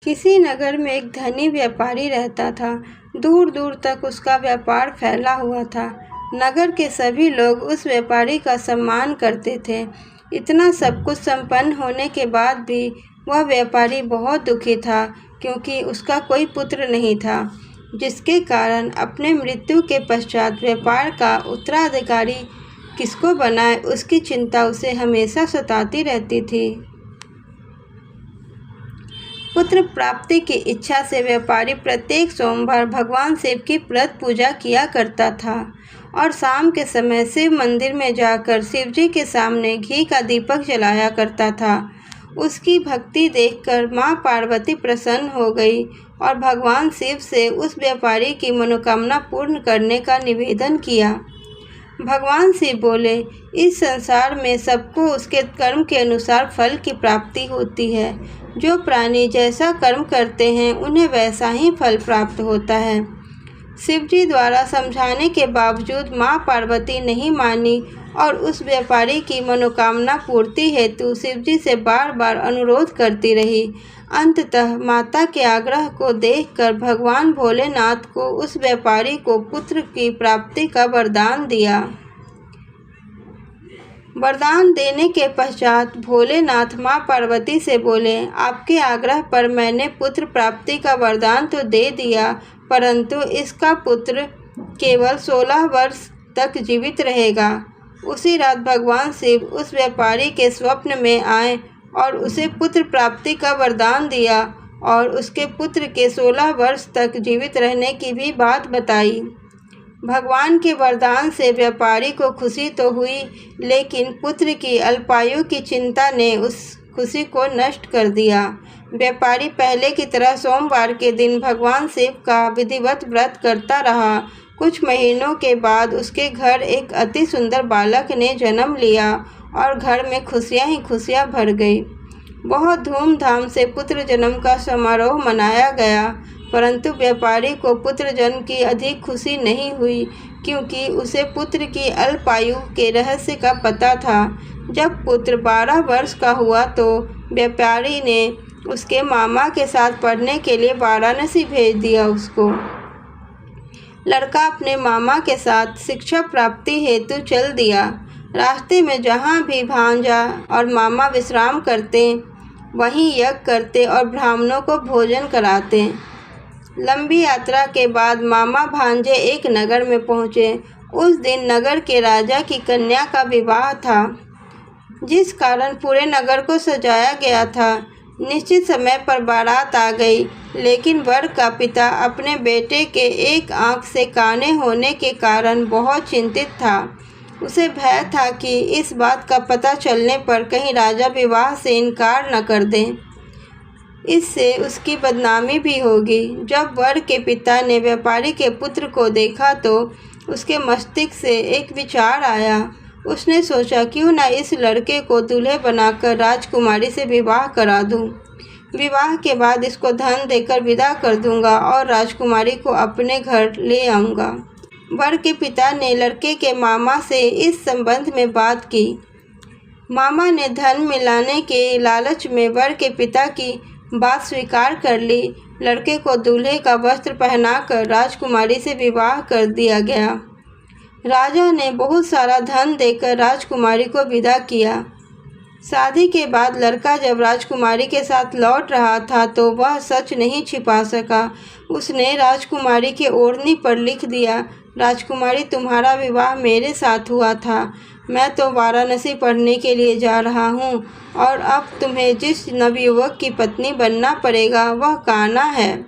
किसी नगर में एक धनी व्यापारी रहता था। दूर दूर तक उसका व्यापार फैला हुआ था। नगर के सभी लोग उस व्यापारी का सम्मान करते थे। इतना सब कुछ संपन्न होने के बाद भी वह व्यापारी बहुत दुखी था, क्योंकि उसका कोई पुत्र नहीं था, जिसके कारण अपने मृत्यु के पश्चात व्यापार का उत्तराधिकारी किसको बनाए, उसकी चिंता उसे हमेशा सताती रहती थी। पुत्र प्राप्ति की इच्छा से व्यापारी प्रत्येक सोमवार भगवान शिव की व्रत पूजा किया करता था और शाम के समय शिव मंदिर में जाकर शिव जी के सामने घी का दीपक जलाया करता था। उसकी भक्ति देखकर माँ पार्वती प्रसन्न हो गई और भगवान शिव से उस व्यापारी की मनोकामना पूर्ण करने का निवेदन किया। भगवान शिव बोले, इस संसार में सबको उसके कर्म के अनुसार फल की प्राप्ति होती है। जो प्राणी जैसा कर्म करते हैं उन्हें वैसा ही फल प्राप्त होता है। शिवजी द्वारा समझाने के बावजूद माँ पार्वती नहीं मानी और उस व्यापारी की मनोकामना पूर्ति हेतु शिवजी से बार बार अनुरोध करती रही। अंततः माता के आग्रह को देखकर भगवान भोलेनाथ को उस व्यापारी को पुत्र की प्राप्ति का वरदान दिया। वरदान देने के पश्चात भोलेनाथ माँ पार्वती से बोले, आपके आग्रह पर मैंने पुत्र प्राप्ति का वरदान तो दे दिया, परंतु इसका पुत्र केवल 16 वर्ष तक जीवित रहेगा। उसी रात भगवान शिव उस व्यापारी के स्वप्न में आए और उसे पुत्र प्राप्ति का वरदान दिया और उसके पुत्र के 16 वर्ष तक जीवित रहने की भी बात बताई। भगवान के वरदान से व्यापारी को खुशी तो हुई, लेकिन पुत्र की अल्पायु की चिंता ने उस खुशी को नष्ट कर दिया। व्यापारी पहले की तरह सोमवार के दिन भगवान शिव का विधिवत व्रत करता रहा। कुछ महीनों के बाद उसके घर एक अति सुंदर बालक ने जन्म लिया और घर में खुशियां ही खुशियां भर गई। बहुत धूमधाम से पुत्र जन्म का समारोह मनाया गया, परंतु व्यापारी को पुत्र जन्म की अधिक खुशी नहीं हुई, क्योंकि उसे पुत्र की अल्पायु के रहस्य का पता था। जब पुत्र 12 वर्ष का हुआ तो व्यापारी ने उसके मामा के साथ पढ़ने के लिए वाराणसी भेज दिया। उसको लड़का अपने मामा के साथ शिक्षा प्राप्ति हेतु चल दिया। रास्ते में जहाँ भी भांजा और मामा विश्राम करते, वहीं यज्ञ करते और ब्राह्मणों को भोजन कराते। लंबी यात्रा के बाद मामा भांजे एक नगर में पहुँचे। उस दिन नगर के राजा की कन्या का विवाह था, जिस कारण पूरे नगर को सजाया गया था। निश्चित समय पर बारात आ गई, लेकिन वर का पिता अपने बेटे के एक आंख से काने होने के कारण बहुत चिंतित था। उसे भय था कि इस बात का पता चलने पर कहीं राजा विवाह से इनकार न कर दें, इससे उसकी बदनामी भी होगी। जब वर के पिता ने व्यापारी के पुत्र को देखा तो उसके मस्तिष्क से एक विचार आया। उसने सोचा, क्यों न इस लड़के को दूल्हे बनाकर राजकुमारी से विवाह करा दूं। विवाह के बाद इसको धन देकर विदा कर दूंगा और राजकुमारी को अपने घर ले आऊँगा। वर के पिता ने लड़के के मामा से इस संबंध में बात की। मामा ने धन मिलाने के लालच में वर के पिता की बात स्वीकार कर ली। लड़के को दूल्हे का वस्त्र पहनाकर राजकुमारी से विवाह कर दिया गया। राजा ने बहुत सारा धन देकर राजकुमारी को विदा किया। शादी के बाद लड़का जब राजकुमारी के साथ लौट रहा था तो वह सच नहीं छिपा सका। उसने राजकुमारी के ओढ़नी पर लिख दिया, राजकुमारी तुम्हारा विवाह मेरे साथ हुआ था। मैं तो वाराणसी पढ़ने के लिए जा रहा हूँ और अब तुम्हें जिस नवयुवक की पत्नी बनना पड़ेगा वह कान्हा है।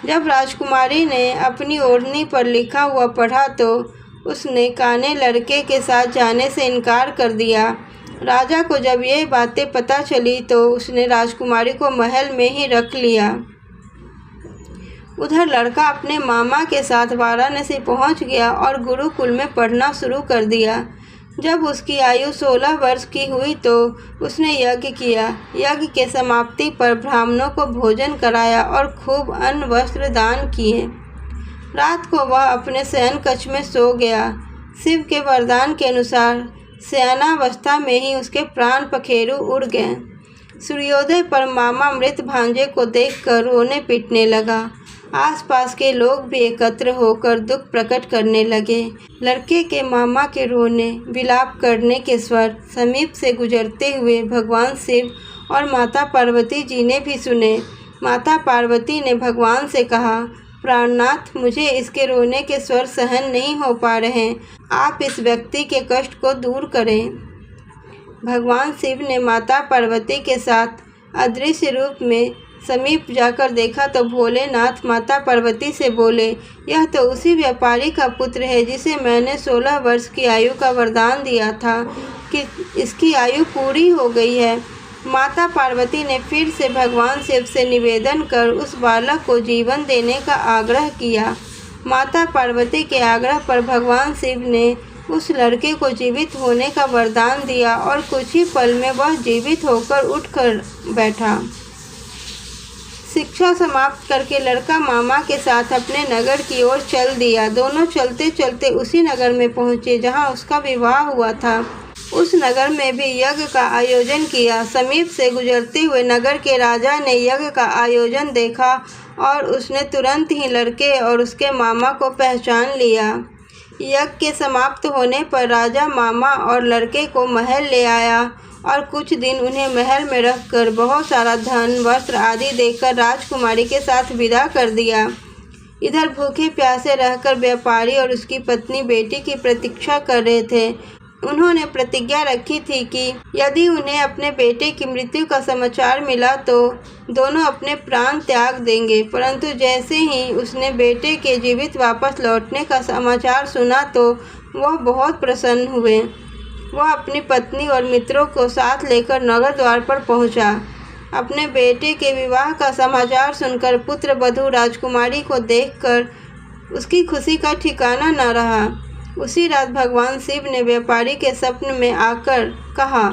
जब राजकुमारी ने अपनी ओढ़नी पर लिखा हुआ पढ़ा तो उसने काने लड़के के साथ जाने से इनकार कर दिया। राजा को जब ये बातें पता चली तो उसने राजकुमारी को महल में ही रख लिया। उधर लड़का अपने मामा के साथ वाराणसी पहुंच गया और गुरुकुल में पढ़ना शुरू कर दिया। जब उसकी आयु 16 वर्ष की हुई तो उसने यज्ञ किया। यज्ञ के समाप्ति पर ब्राह्मणों को भोजन कराया और खूब अन्न वस्त्र दान किए। रात को वह अपने शयन कक्ष में सो गया। शिव के वरदान के अनुसार शयनावस्था में ही उसके प्राण पखेरु उड़ गए। सूर्योदय पर मामा मृत भांजे को देखकर रोने पीटने लगा। आसपास के लोग भी एकत्र होकर दुख प्रकट करने लगे। लड़के के मामा के रोने विलाप करने के स्वर समीप से गुजरते हुए भगवान शिव और माता पार्वती जी ने भी सुने। माता पार्वती ने भगवान से कहा, प्राणनाथ, मुझे इसके रोने के स्वर सहन नहीं हो पा रहे, आप इस व्यक्ति के कष्ट को दूर करें। भगवान शिव ने माता पार्वती के साथ अदृश्य रूप में समीप जाकर देखा तो भोलेनाथ माता पार्वती से बोले, यह तो उसी व्यापारी का पुत्र है जिसे मैंने 16 वर्ष की आयु का वरदान दिया था कि इसकी आयु पूरी हो गई है। माता पार्वती ने फिर से भगवान शिव से निवेदन कर उस बालक को जीवन देने का आग्रह किया। माता पार्वती के आग्रह पर भगवान शिव ने उस लड़के को जीवित होने का वरदान दिया और कुछ ही पल में वह जीवित होकर उठकर बैठा। शिक्षा समाप्त करके लड़का मामा के साथ अपने नगर की ओर चल दिया। दोनों चलते चलते उसी नगर में पहुँचे जहाँ उसका विवाह हुआ था। उस नगर में भी यज्ञ का आयोजन किया। समीप से गुजरते हुए नगर के राजा ने यज्ञ का आयोजन देखा और उसने तुरंत ही लड़के और उसके मामा को पहचान लिया। यज्ञ के समाप्त होने पर राजा मामा और लड़के को महल ले आया और कुछ दिन उन्हें महल में रखकर बहुत सारा धन, वस्त्र आदि देकर राजकुमारी के साथ विदा कर दिया। इधर भूखे प्यासे रहकर व्यापारी और उसकी पत्नी बेटी की प्रतीक्षा कर रहे थे। उन्होंने प्रतिज्ञा रखी थी कि यदि उन्हें अपने बेटे की मृत्यु का समाचार मिला तो दोनों अपने प्राण त्याग देंगे। परंतु जैसे ही उसने बेटे के जीवित वापस लौटने का समाचार सुना तो वह बहुत प्रसन्न हुए। वह अपनी पत्नी और मित्रों को साथ लेकर नगर द्वार पर पहुंचा। अपने बेटे के विवाह का समाचार सुनकर पुत्र वधू राजकुमारी को देखकर उसकी खुशी का ठिकाना न रहा। उसी रात भगवान शिव ने व्यापारी के स्वप्न में आकर कहा,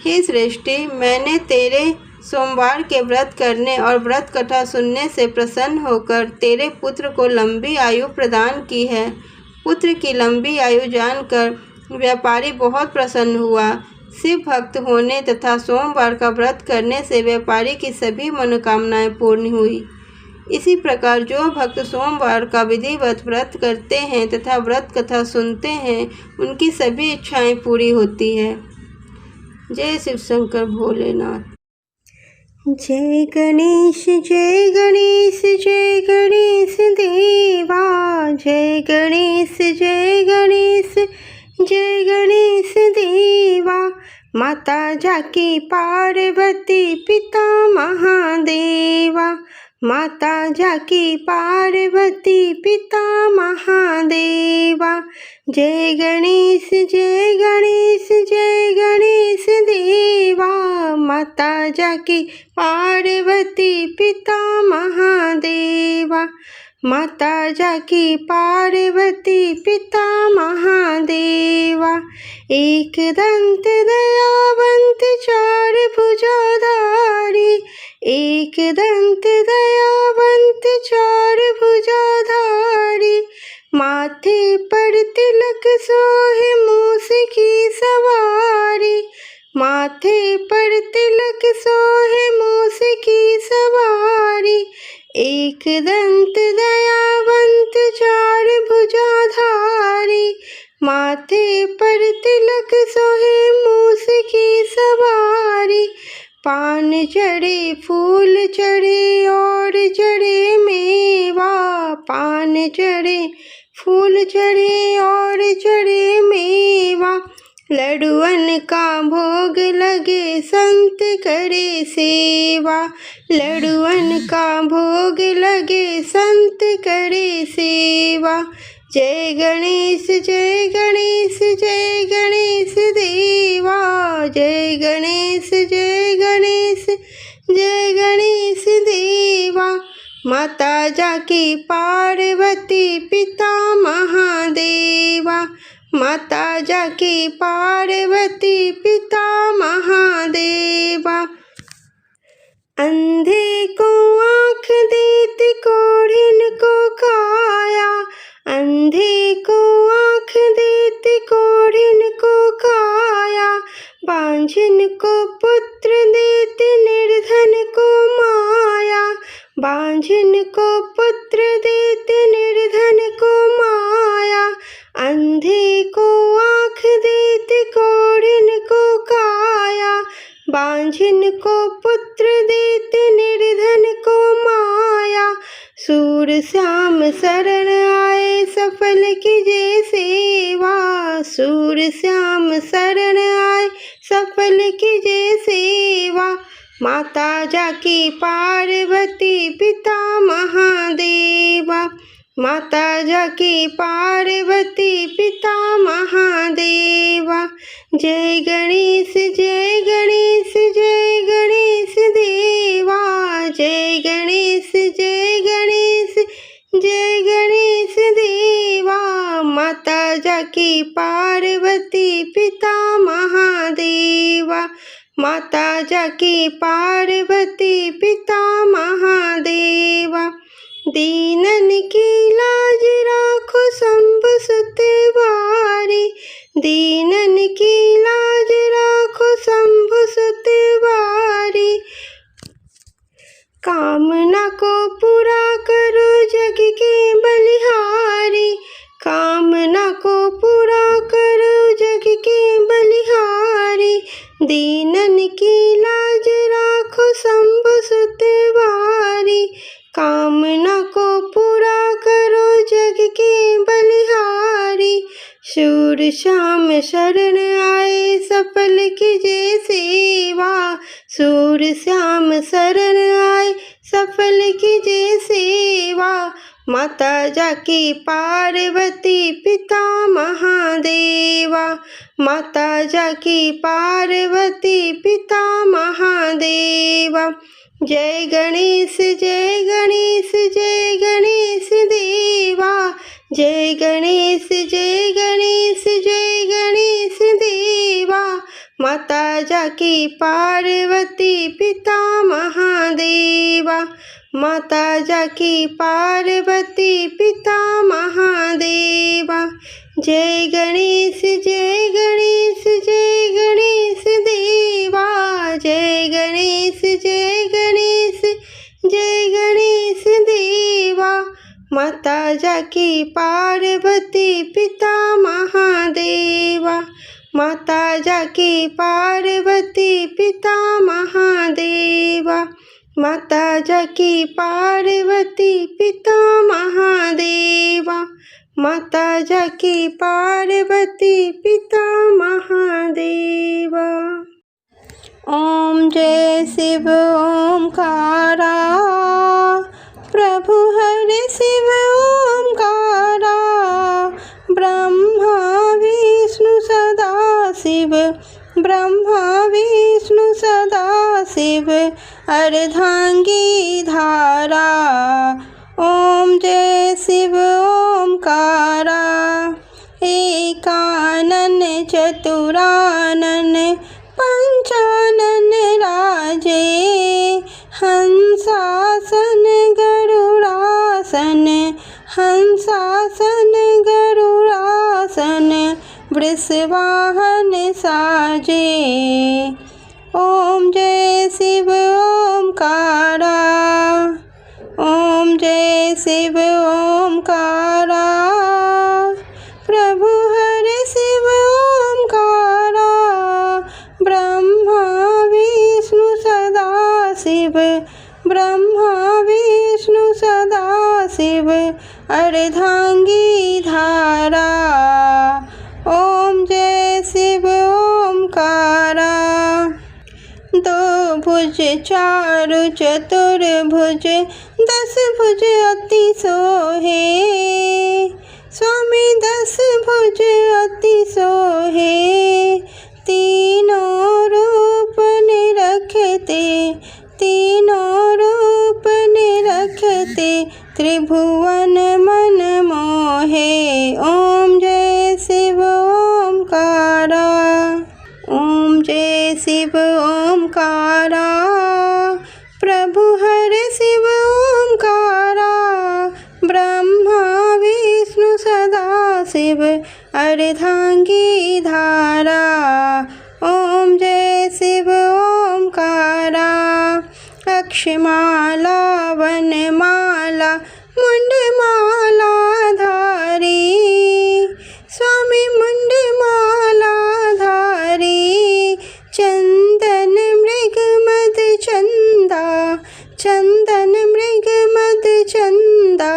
हे श्रेष्ठी, मैंने तेरे सोमवार के व्रत करने और व्रत कथा सुनने से प्रसन्न होकर तेरे पुत्र को लंबी आयु प्रदान की है। पुत्र की लंबी आयु जानकर व्यापारी बहुत प्रसन्न हुआ। शिव भक्त होने तथा सोमवार का व्रत करने से व्यापारी की सभी मनोकामनाएं पूर्ण हुई। इसी प्रकार जो भक्त सोमवार का विधिवत व्रत करते हैं तथा व्रत कथा सुनते हैं, उनकी सभी इच्छाएं पूरी होती है। जय शिव शंकर भोलेनाथ। जय गणेश जय गणेश जय गणेश देवा, जय गणेश जय गणेश जय गणेश देवा। माता जाकी पार्वती पिता महादेवा, माता जाकी पार्वती पिता महादेवा। जय गणेश जय गणेश जय गणेश देवा, माता जाकी पार्वती पिता महादेवा, माता जाकी पार्वती पिता महादेवा। एक दंत दयावंत चार भुजाधारी, एक दंत दयावंत चार भुजाधारी। माथे पर तिलक सोहे मूस की सवारी, माथे पर तिलक सोहे मूस की सवारी। एक दंत दयावंत चार भुजाधारी, माथे पर तिलक सोहे मूस की सवारी। पान चढ़े फूल चढ़े और चढ़े मेवा, पान चढ़े फूल चढ़े और चढ़े मेवा। लड्डुअन का भोग लगे संत करे सेवा, लड्डुअन का भोग लगे संत करे सेवा। जय गणेश जय गणेश जय गणेश देवा, जय गणेश जय गणेश जय गणेश देवा। माता जाकी पार्वती पिता महादेवा, माता जाकी पार्वती पिता महादेवा। अंधे को आँख देती कोढ़िन को काया, अंधे को आँख देती कोढ़िन को काया। बांझिन को पुत्र देती बांझिन को पुत्र देते निर्धन को माया, अंधे को आँख देते कोढ़िन को काया। बांझिन को पुत्र देते निर्धन को माया, सूर श्याम शरण आए सफल कीजे सेवा। सूर श्याम शरण आए सफल कीजे सेवा। माता जाकी पार्वती पिता महादेवा, माता जाकी पार्वती पिता महादेवा। जय गणेश जय गणेश जय गणेश देवा। जय गणेश जय गणेश जय गणेश देवा। माता जाकी पार्वती पिता महादेवा, माता जाकी पार्वती पिता महादेवा। दीनन की लाज राखो शंभु सुत बारी, दीनन की लाज राखो शंभु सुत बारी। कामना को पूरा करो जग के बलिहारी, कामना को पूरा करो जग के बलिहारी। दीनन की लाज राखो शंभु सुत बारी, कामना को पूरा करो जग के बलिहारी। शूर श्याम शरण आए सफल कीजे सेवा। शूर श्याम शरण आए सफल कीजे सेवा। माता जाकी पार्वती पिता महादेवा, माता जाकी पार्वती पिता महादेवा। जय गणेश जय गणेश जय गणेश देवा। जय गणेश जय गणेश जय गणेश देवा। माता जाकी पार्वती पिता महादेवा, माता जाकी पार्वती पिता महादेवा। जय गणेश जय गणेश जय गणेश देवा। जय गणेश जय गणेश जय गणेश देवा। माता जाकी पार्वती पिता महादेवा, माता जाकी पार्वती पिता महादेवा। माता जाकी पार्वती पिता महादेवा, माता जाकी पार्वती पिता महादेवा। ओम जय शिव ओमकारा, प्रभु हरे शिव ओमकारा। ब्रह्मा विष्णु सदा शिव, ब्रह्मा विष्णु सदा शिव। अर्धांगी धारा। ओम जय शिव ओमकारा। एकानन चतुरानन पंचानन राजे। हंसासन गरुड़ासन, हंसासन गरुड़ासन। वृषवाहन साजे। ओम जय शिव ओमकारा। ओम जय शिव ओमकारा। प्रभु हरे शिव ओमकारा। ब्रह्मा विष्णु सदा शिव, ब्रह्मा विष्णु सदा शिव। अर्धांगी धारा। ओम जय शिव ओमकारा। दो भुज चारु चतुर्भुज, 10 भुज अति सोहे। स्वामी 10 भुज अति सोहे। तीनों रूप निरखते, तीनों रूप निरखते। त्रिभुवन मन मोहे। ओम जय शिव ओमकारा। ओम जय शिव ओमकारा। प्रभु हरे शिव ओमकारा। ब्रह्मा विष्णु सदा शिव। अर्धांगी धारा। ओम जय शिव ओमकारा। अक्षमाला वृंदावन माला मुंडमाला धारी, स्वामी मुंडमाला धारी। चंदन मृग मद चंदा, चंदन मृग मद चंदा,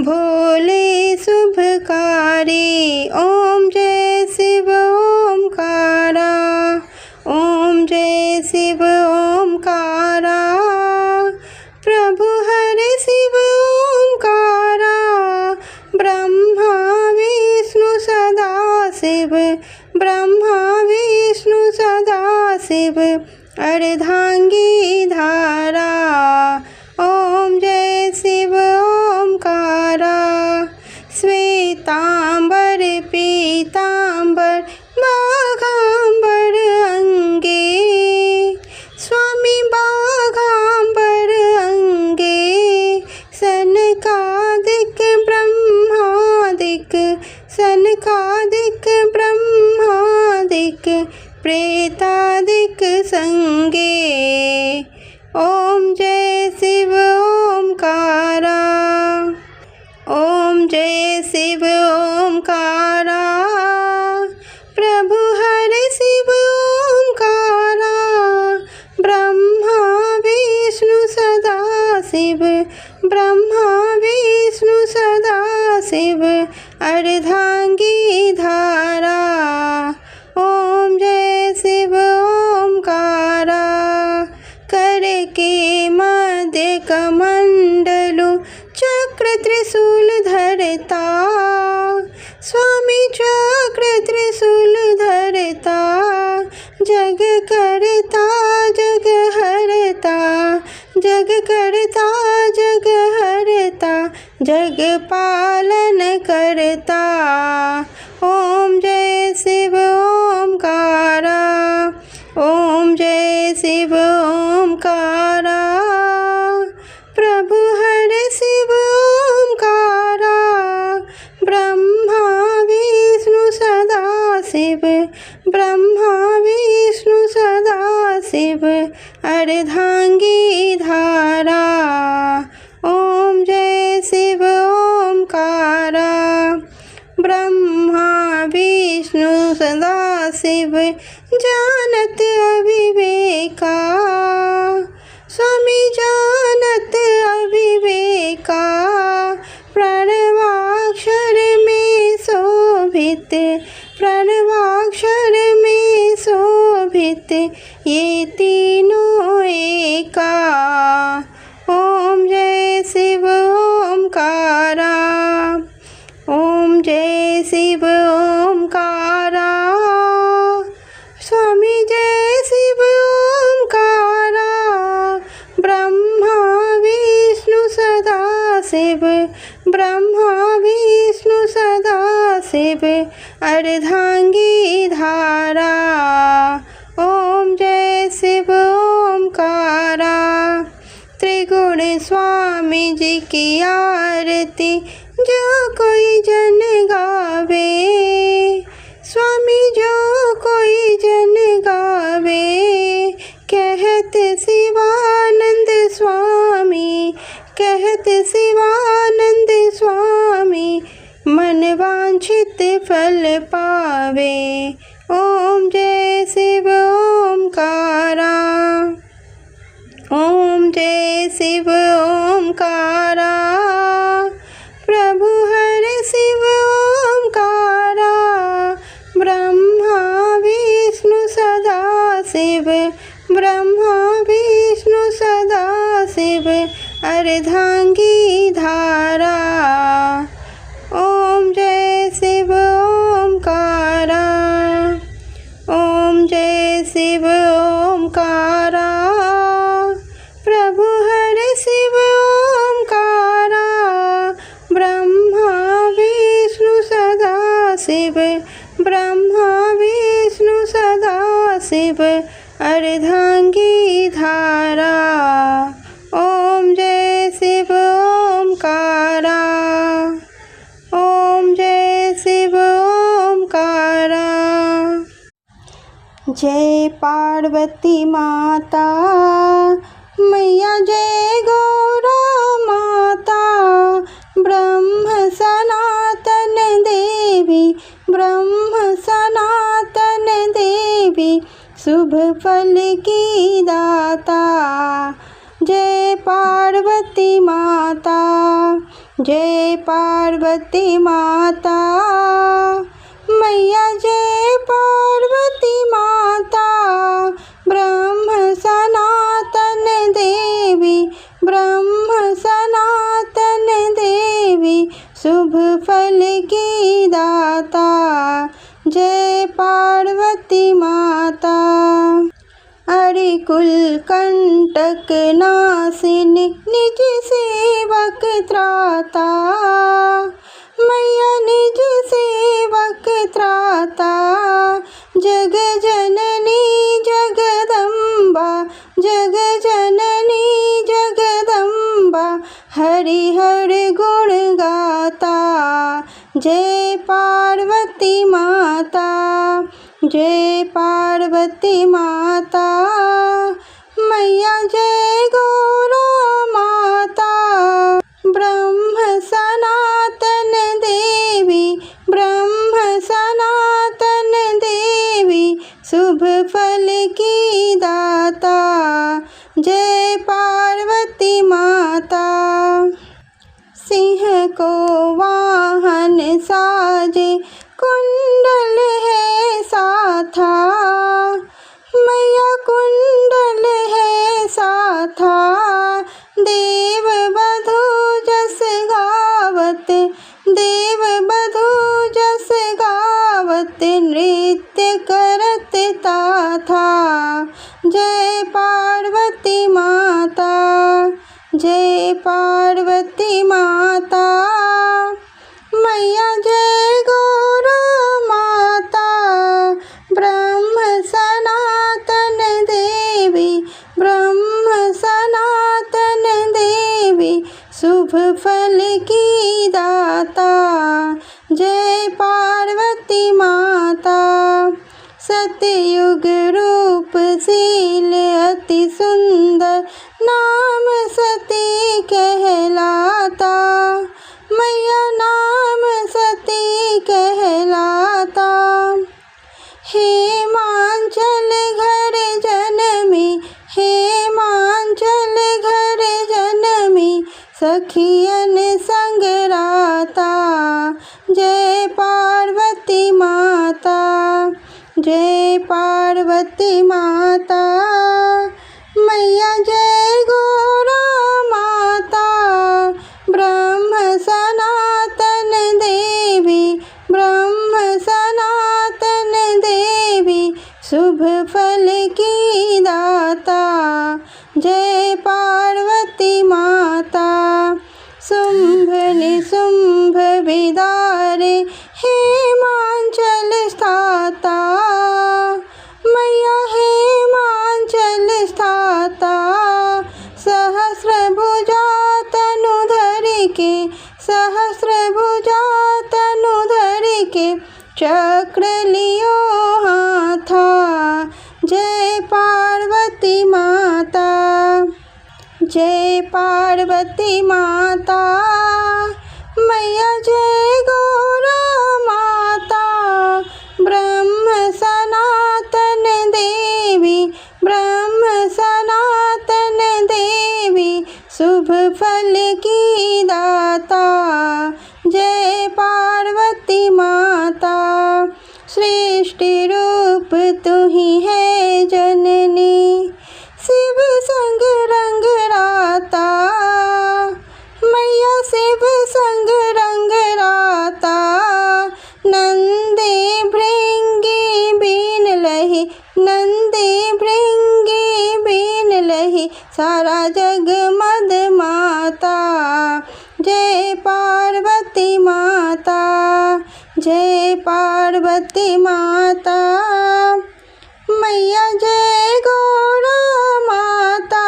भोले शुभकारी। ओम जय शिव ओमकारा, ओम जय शिव ओमकारा। प्रभु हरे शिव ओमकारा, ब्रह्मा विष्णु सदा शिव, ब्रह्मा विष्णु सदा शिव। अर्धांगी धारा, ओम जय शिव ओमकारा। श्वेतांबर पीतांबर बाघांबर अंगे, स्वामी बाघांबर अंगे। सनकादिक ब्रह्मादिक, सनकादिक ब्रह्मादिक, प्रेतादिक संगे। ओम जय शिव ओमकारा, ओम जय शिव ओमकारा। प्रभु हरे शिव ओमकारा, ब्रह्मा विष्णु सदा शिव, ब्रह्मा विष्णु सदा शिव। अर्धांगी धारा, ओम जय शिव ओमकारा। कर के मध्य कमंडलु चक्र त्रिशूल धरता, स्वामी चक्र त्रिशूल धरता। जग करता जग हरता, जग करता जग हरता, जग पालन करता। ओम जय शिव ओमकारा, ओम जय शिव ओमकारा। प्रभु हरे शिव ओमकारा, ब्रह्मा विष्णु सदा शिव, ब्रह्मा विष्णु सदा शिव। अर्धांगी धारा, ओम जय शिव ओमकारा। ब्रह्मा विष्णु सदा शिव जानत अविवेका, स्वामी जानत अविवेका। प्रणवाक्षर में शोभित, प्रणवाक्षर में शोभित, ये तीनों एका। ओम जय शिव ओमकारा, ओम जय शिव ओमकारा। स्वामी जय शिव ओमकारा, ब्रह्मा विष्णु सदा शिव, ब्रह्मा विष्णु सदा शिव। अर्धांगी धारा, ओम जय शिव ओमकारा। त्रिगुण स्वामी जी की आरती जो कोई जन गावे, स्वामी जो कोई जन गावे। कहत शिवानंद स्वामी, कहत शिवानंद स्वामी, मन वांछित फल पावे। ओम जय शिव ओमकारा, ओम जय शिव ओमकारा। प्रभु हरे शिव ओमकारा, ब्रह्मा विष्णु सदा शिव, ब्रह्मा विष्णु सदा शिव। अर्धांगी धारा, ओम जय शिव ओमकारा, ओम जय शिव ओमकारा। प्रभु हरे शिव ओमकारा, ब्रह्मा विष्णु सदा शिव, ब्रह्मा विष्णु सदा शिव। अर्धांगी धारा, ओम जय शिव ओमकारा, ओम जय शिव ओमकारा। जय पार्वती माता मैया, जय गौरा पार्वती माता, जय पार्वती माता। मैया जय पार्वती माता, ब्रह्म सनातन देवी, ब्रह्म सनातन देवी, शुभ फल की दाता, जय पार्वती माता। अरिकुल कंटक नासिनी, निज सेवक त्राता, मैया निज सेवक त्राता। जग जननी जगदम्बा, जग जननी जगदम्बा, हरिहर गुण गाता, जय पार्वती माता, जय पार्वती माता। मैया जय गौरा माता, ब्रह्म सनातन देवी, ब्रह्म सनातन देवी, शुभ फल की दाता, जय पार्वती माता। सिंह को वाहन साजे, कुंडल है साथा, मैया कुंडल है साथा। देव बधू जस गावत, देव बधू जस गावत, नृत्य करत ताथा, जय पार्वती माता, जय पार्वती माता। मैया जय गौरा माता, ब्रह्म सनातन देवी, ब्रह्म सनातन देवी, शुभ फल की दाता, जय पार्वती माता। सतयुग रूप शील अति सुंदर, नाम सती कहलाता, मैया नाम सती कहलाता। हेमांचल घर जनमी, हेमांचल घर जनमी, सखियन संग राता, जय पार्वती माता, जय पार्वती माता। मैया जय गौरा माता, ब्रह्म सनातन देवी, ब्रह्म सनातन देवी, शुभ फल की दाता, जय पार्वती माता। शुंभ निशुंभ विदारे, हेमांचल स्थाता, मैया हेमांचल स्थाता। सहस्रभुजा तनुधर के, सहस्रभुजा तनुधर के, चक्र लियो हाथा, जय पार्वती माता, जय पार्वती माता। मैया जय गौरा माता, ब्रह्म सनातन देवी, ब्रह्म सनातन देवी, शुभ फल की दाता, जय पार्वती माता। सृष्टि रूप तू ही है जननी, शिव संग रंग राता, मैया शिव संग रंग राता। नंदे भृंगी बीन लही, नंदे भृंगी बीन लही, सारा जग मद माता, जय पार्वती माता, जय पार्वती माता। मैया जय गौरा माता,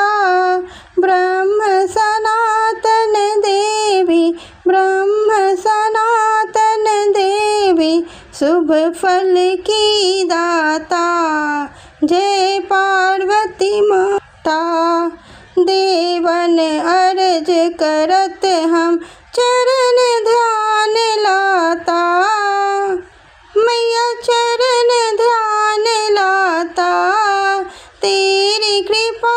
ब्रह्म सनातन देवी, ब्रह्म सनातन देवी, शुभ फल की दाता, जय पार्वती माता। देवन अर्ज करत हम चरण ध्यान लाता, मैया चरण ध्यान लाता। तेरी कृपा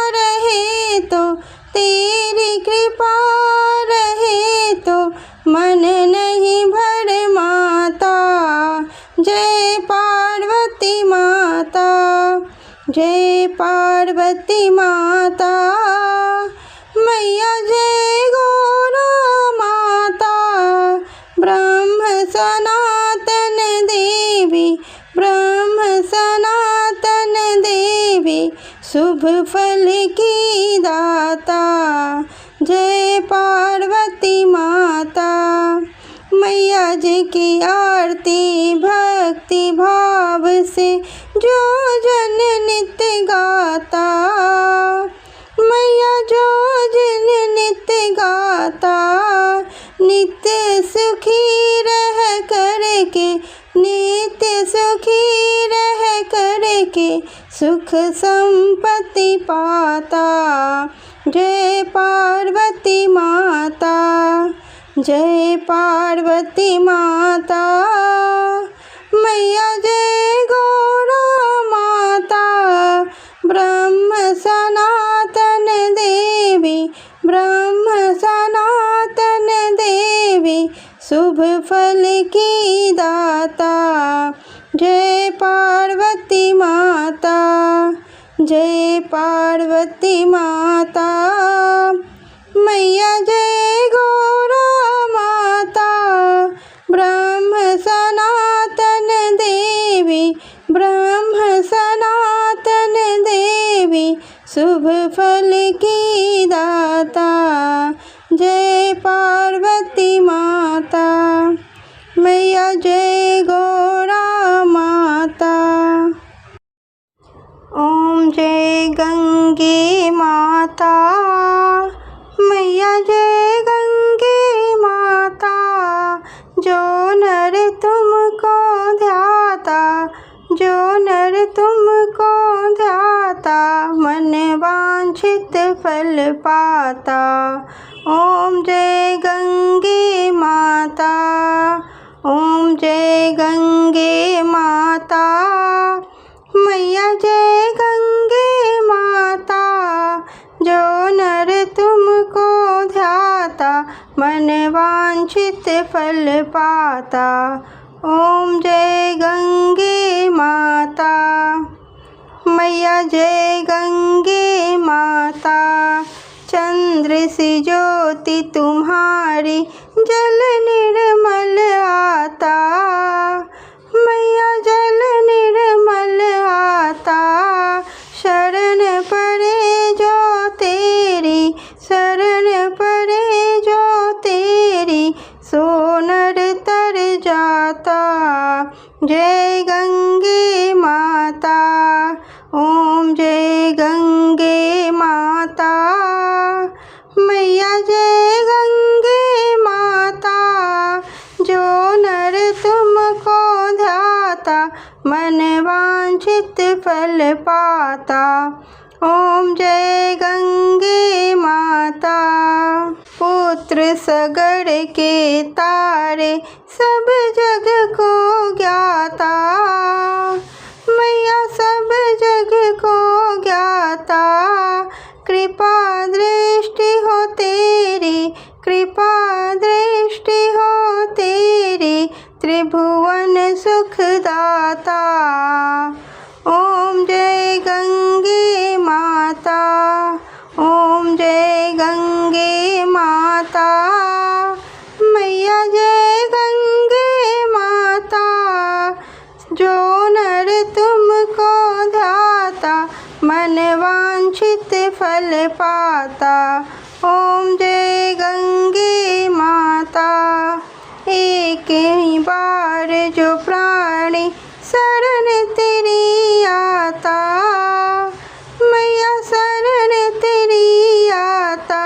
रहे तो, तेरी कृपा रहे तो मन नहीं भर माता। जय पार्वती माता, जय पार्वती माता। मैया जय गौरा माता, ब्रह्म सनातन देवी, ब्रह्म सनातन देवी, शुभ फल की दाता। जय पार्वती माता। मैया जी की आरती भक्ति भाव से जो जन नित्य गाता। मैया जो जन नित्य गाता, नित्य सुखी रह करके, नित्य सुखी रह करके सुख संपत्ति पाता। जय पार्वती माता, जय पार्वती माता। मैया जय गौरा माता, ब्रह्म सनातन देवी, ब्रह्म सनातन देवी, शुभ फल की दाता। जय पार्वती माता, जय पार्वती माता। मैया जय गौरा माता, ब्रह्म सनातन देवी, ब्रह्म सनातन देवी, शुभ फल की दाता। जय पार्वती माता। मैया जय गौरा माता। ओम जय गंगे माता। मैया जय गंगे माता। जो नर तुमको ध्याता, जो नर तुमको ध्याता, मन वांछित फल पाता। ओम जय गंगे माता, ओम जय गंगे माता। मैया जय गंगे माता। जो नर तुमको ध्याता, मन वांछित फल पाता। ओम जय गंगे माता। मैया जय गंगे माता। चंद्र सी ज्योति तुम्हारी, जल निर्मल आता। मैया जल निर्मल आता। शरण पड़े जो तेरी, शरण पड़े जो तेरी, सो नर तर जाता। जय गंगे माता। ओम जय गंगे माता। मैया जय गंगे माता। जो नर तुमको ध्याता, मन वांछित फल पाता। ओम जय गंगे माता। पुत्र सगड़ के तारे, सब जग को ज्ञाता। मैया सब जग को ज्ञाता। कृपा दृष्टि हो तेरी, कृपा दृष्टि हो तेरी, त्रिभुवन सुखदाता। ओम जय गंगे माता। ओम जय गंगे माता। मैया जय गंगे माता। जो नर तुमको ध्याता, मन वांछित फल पाता। ओम जय गंगे माता। एक ही बार जो प्राणी शरण तेरी आता, मैया शरण तेरी आता।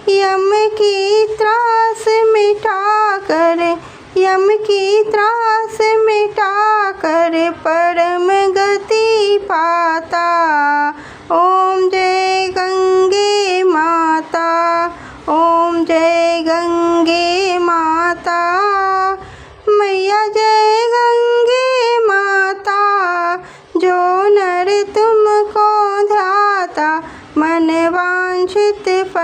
यम की त्रास मिटा कर, यम की त्रास मिटा कर, परम गति पाता। ओम जय गंगे माता। ओम जय गंगे माता। मैया जय गंगे माता। जो नर तुमको ध्याता, मन वांछित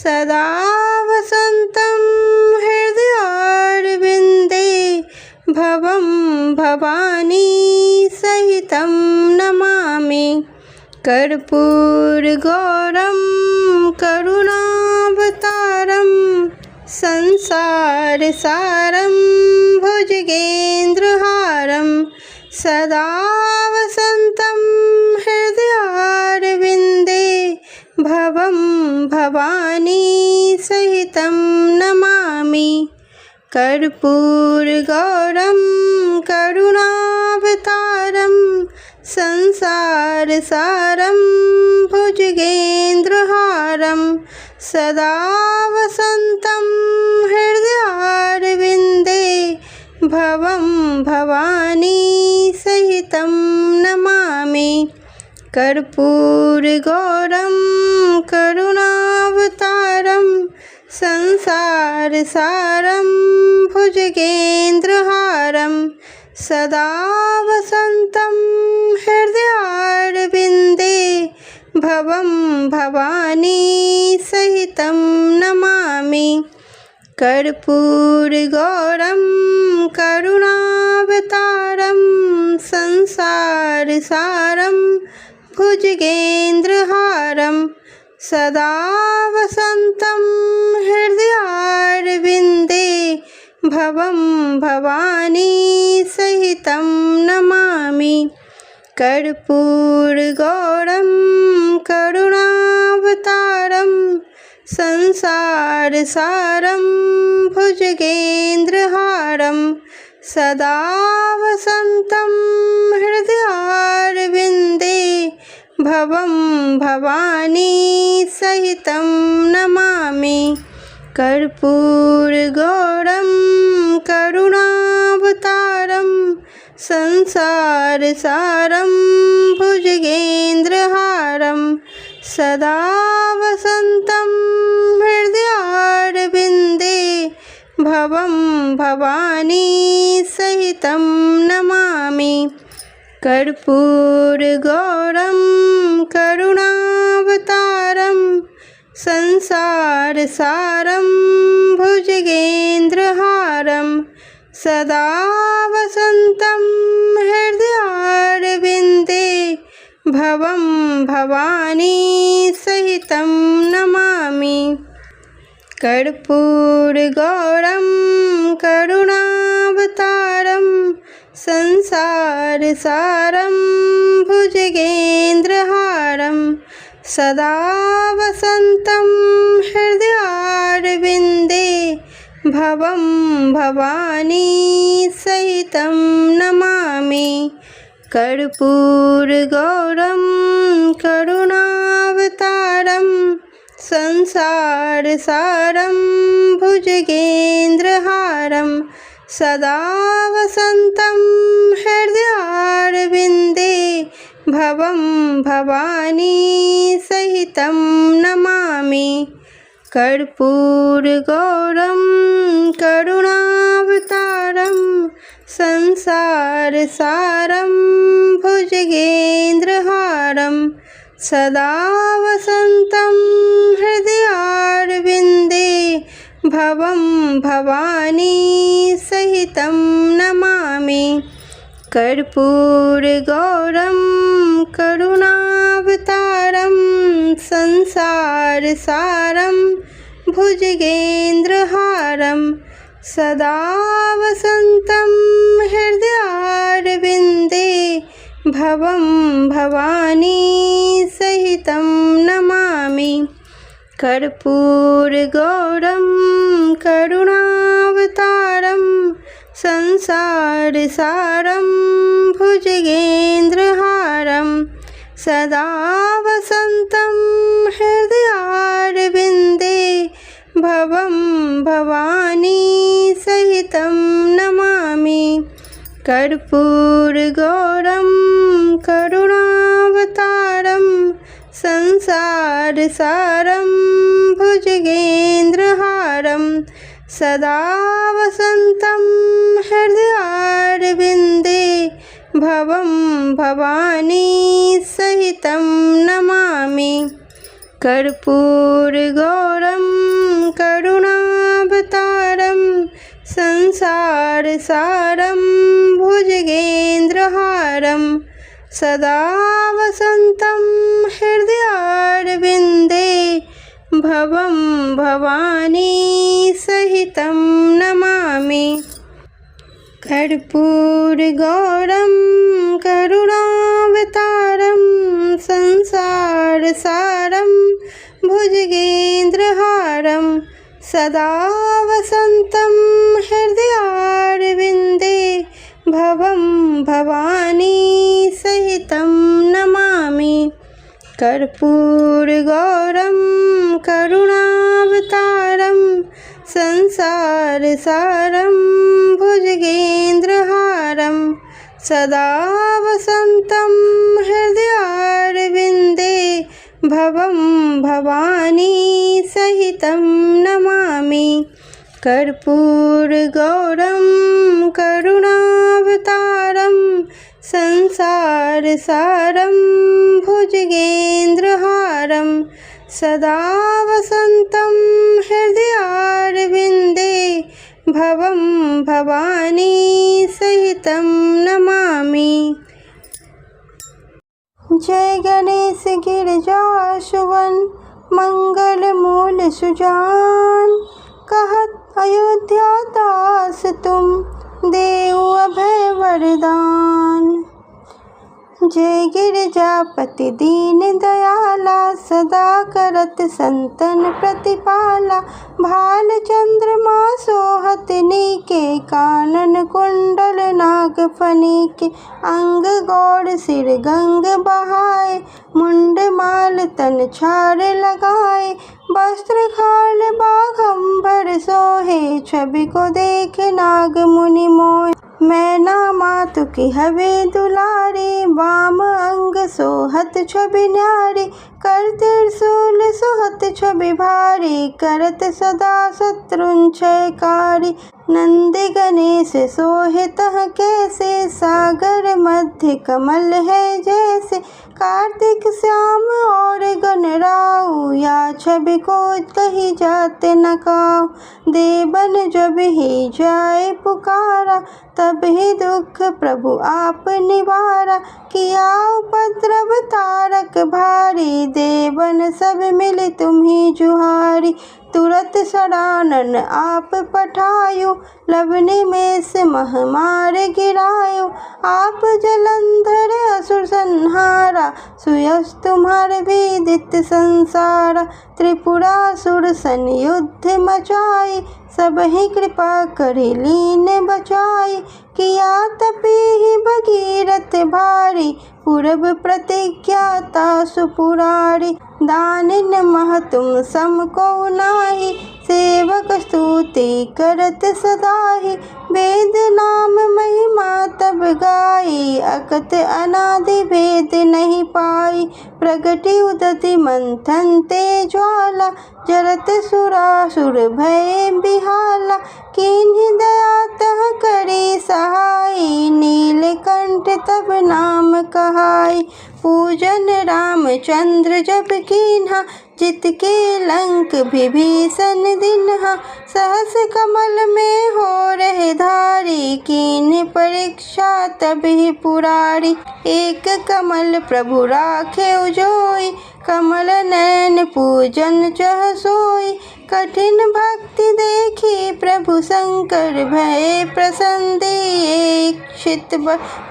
सदा वसन्तं हृदयारविन्दे भवं भवानी सहितं नमामि। कर्पूरगौरं करुणावतारं संसारसारं भुजगेन्द्रहारं सदा वसन्तं हृदयारविन्दे भवं भवानी सहितं नमामि। कर्पूरगौरं करुणावतारं संसारसारं भुजगेन्द्रहारं सदा वसन्तं हृदयारविन्दे भवं भवानी सहितं नमामि। कर्पूरगौरं करुणावतारं संसारसारं भुजगेन्द्रहारं सदा वसन्तं हृदयारविन्दे भवं भवानी सहितं नमामि। कर्पूरगौरं करुणावतारं संसारसारं भुजगेन्द्रहारं सदा वसन्तं हृदयारविन्दे भवं भवानी सहितं नमामि। कर्पूरगौरं करुणावतारं संसारसारं भुजगेन्द्रहारं सदा वसन्तं हृदयारविन्दे भवं भवानी सहितं नमामि। कर्पूरगौरं करुणावतारं संसारसारं भुजगेन्द्रहारं सदा वसन्तं हृदयारविन्दे भवं भवानी सहितं नमामि। कर्पूरगौरं करुणावतारं संसारसारं भुजगेन्द्रहारं सदा वसन्तं हृदयारविन्दे भवं भवानी सहितं नमामि। कर्पूरगौरं करुणावतारं संसारसारं भुजगेन्द्रहारं सदा वसन्तं हृदयारविन्दे भवं भवानी सहितं नमामि। कर्पूरगौरं करुणावतारं संसारसारं भुजगेन्द्रहारं सदा वसन्तं हृदयारविन्दे भवं भवानी सहितं नमामि। कर्पूरगौरं करुणावतारं संसारसारं भुजगेन्द्रहारं सदा वसन्तं हृदयारविन्दे भवं भवानी सहितं नमामि। कर्पूरगौरं करुणावतारं संसारसारं भुजगेन्द्रहारं सदा वसन्तं हृदयारविन्दे भवं भवानी सहितं नमामि। कर्पूरगौरं करुणावतारं संसारसारं भुजगेन्द्रहारं सदा वसन्तं हृदयारविन्दे भवं भवानी सहितं नमामि। कर्पूरगौरं करुणावतारं संसारसारं भुजगेन्द्रहारं सदा वसन्तं हृदयारविन्दे भवं भवानी सहितं नमामि। कर्पूरगौरं करुणावतारं संसारसारं भुजगेन्द्रहारं सदा वसन्तं हृदयारविन्दे भवं भवानी सहितं नमामि। कर्पूरगौरं करुणावतारं संसारसारं भुजगेन्द्रहारं सदा वसन्तं हृदयारविन्दे भवं भवानी सहितं नमामि। कर्पूरगौरं करुणावतारं संसारसारं भुजगेन्द्रहारं सदा वसन्तं हृदयारविन्दे भवं भवानी सहितं नमामि। कर्पूरगौरं करुणावतारं संसारसारं भुजगेन्द्रहारं सदा वसन्तं हृदयारविन्दे भवं भवानी सहितं नमामि। जय गणेश गिरिजा सुवन मंगल मूल सुजान, कहत अयोध्या दास तुम देऊ अभय वरदान। जय गिरिजापति दीन दयाला, सदा करत संतन प्रतिपाला। भाल चंद्रमा सोहत नीके, कानन कुंडल नाग फनीके। अंग गौर सिर गंग बहाए, मुंड माल तन छार लगाए। वस्त्र खाल बाघंबर सोहे, छवि को देख नाग मुनि मोहे। मैना मातु की हवे दुलारी, वाम अंग सोहत छवि न्यारी। कर त्रिशूल सोहत छवि भारी, करत सदा शत्रुंजयकारी। नंदी गणेश सोहे तह कैसे, सागर मध्य कमल है जैसे। कार्तिक श्याम और गणराऊ, या छवि को कही जाते न काऊ। देवन जब ही जाए पुकारा, तब ही दुख प्रभु आप निवारा। किया उपद्रव तारक भारी, देवन सब मिले तुम्ही जुहारी। तुरत सडानन आप पठायो, लवने में से महामार गिरायो। आप जलंधर असुर संहारा, सुयस तुम्हार विदित संसारा। त्रिपुरासुर सन युद्ध मचाई, सब ही कृपा करी लीन बचाई। किया तपी ही भगीरथ भारी, पूरब प्रतिज्ञाता सुपुरारी। दानिन मह तुम सम को नाही, सेवक स्तुति करत सदाहि। वेद नाम महिमा तब गाई, अकत अनादि भेद नहीं पाई। प्रगति उदति मंथन ते ज्वाला, जरत सुरासुर भय बिहाला। किन्हि दया तह करी सहाई, नीलकंठ तब नाम कहाई। पूजन रामचंद्र जब कीन्हा, जित के लंक विभीषण दिन्हा। सहस कमल में हो रहे धारी, कीन्हि परीक्षा तब ही पुरारी। एक कमल प्रभु राखे उजोई, कमल नयन पूजन चह सोई। कठिन भक्ति देखी प्रभु शंकर, भय प्रसन्न दीक्षित।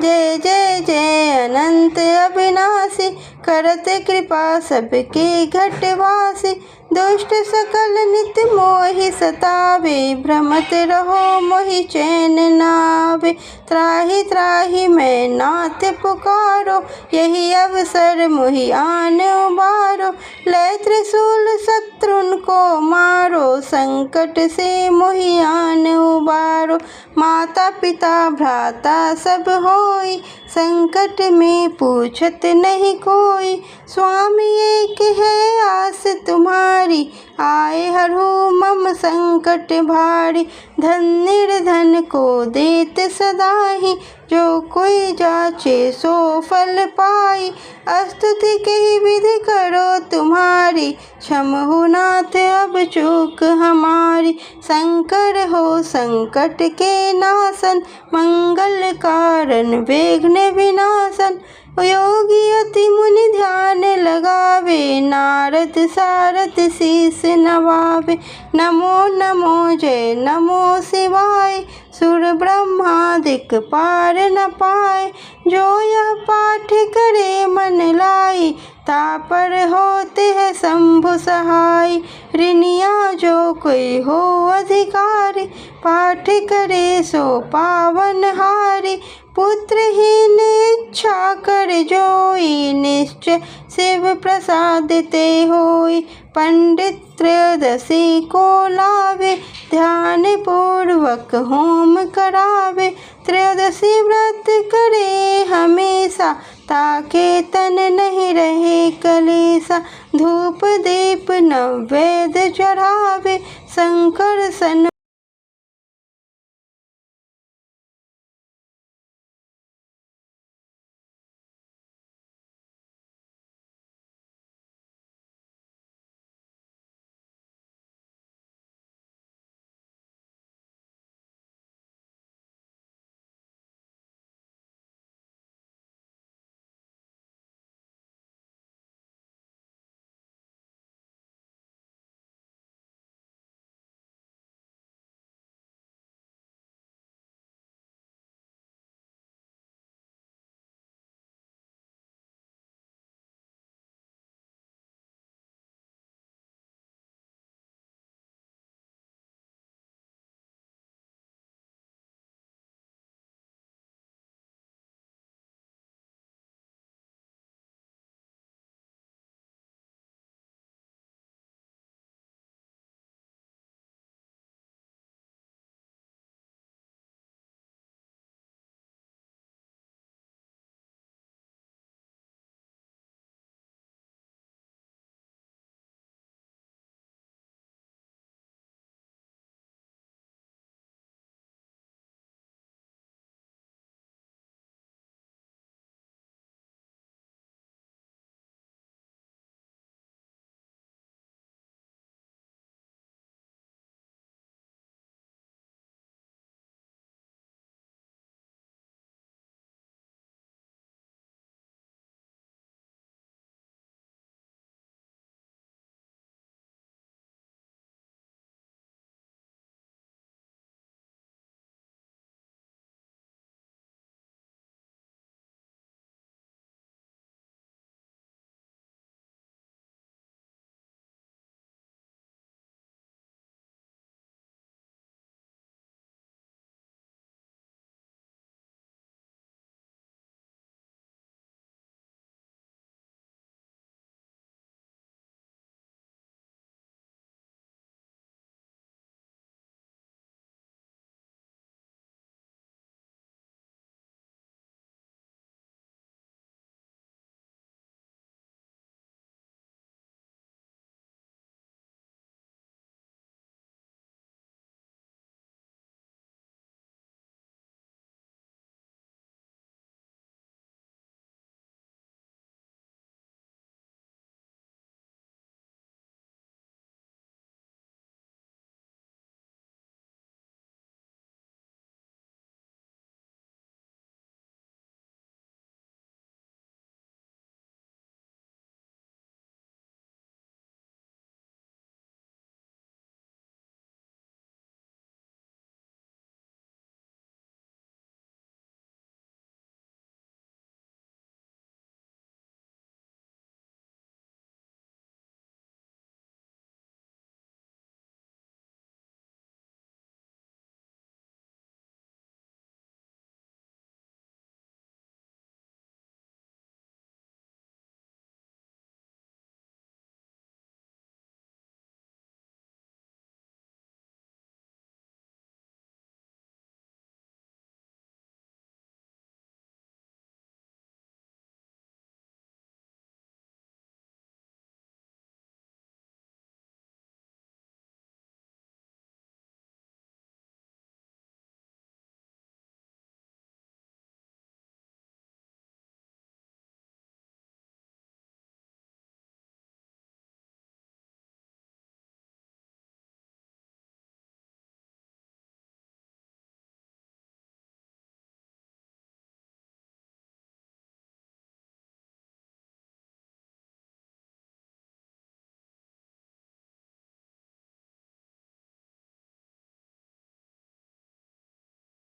जय जय जय अनंत अविनाशी, करत कृपा सबके घटवासी। दुष्ट सकल नित मोहि सतावे, भ्रमत रहो मोहि चैन नावे। त्राहि त्राहि मैं नाथ पुकारो, यही अवसर मोहि आन उबारो। लय त्रिशूल शत्रुन को मारो, संकट से मोहि आन उबारो। माता पिता भ्राता सब होई, संकट में पूछत नहीं कोई। स्वामी एक है आस तुम्हारी, आए हरहु मम संकट भारी। धन निर्धन को देत सदाही, जो कोई जाचे सो फल पाई। स्तुति की विधि करो तुम्हारी, क्षम हो नाथ अब चूक हमारी। शंकर हो संकट के नाशन, मंगल कारण विघ्न विनाशन। योगी अति मुनि ध्यान लगावे, नारद सारद शीस नवावे। नमो नमो जय नमो शिवाय, सुर ब्रह्मादिक पार न पाए। जो यह पाठ करे मन लाई, तापर होते है शंभु सहाय। ऋणिया जो कोई हो अधिकारी, पाठ करे सो पावन हारी। पुत्रहीन इच्छा कर जोई, निश्चय शिव प्रसाद ते होई। पंडित त्रयोदशी को लावे, ध्यान पूर्वक होम करावे। त्रयोदशी व्रत करे हमेशा, ताके तन नहीं रहे कलेसा। धूप दीप नैवेद्य चढ़ावे, शंकर सन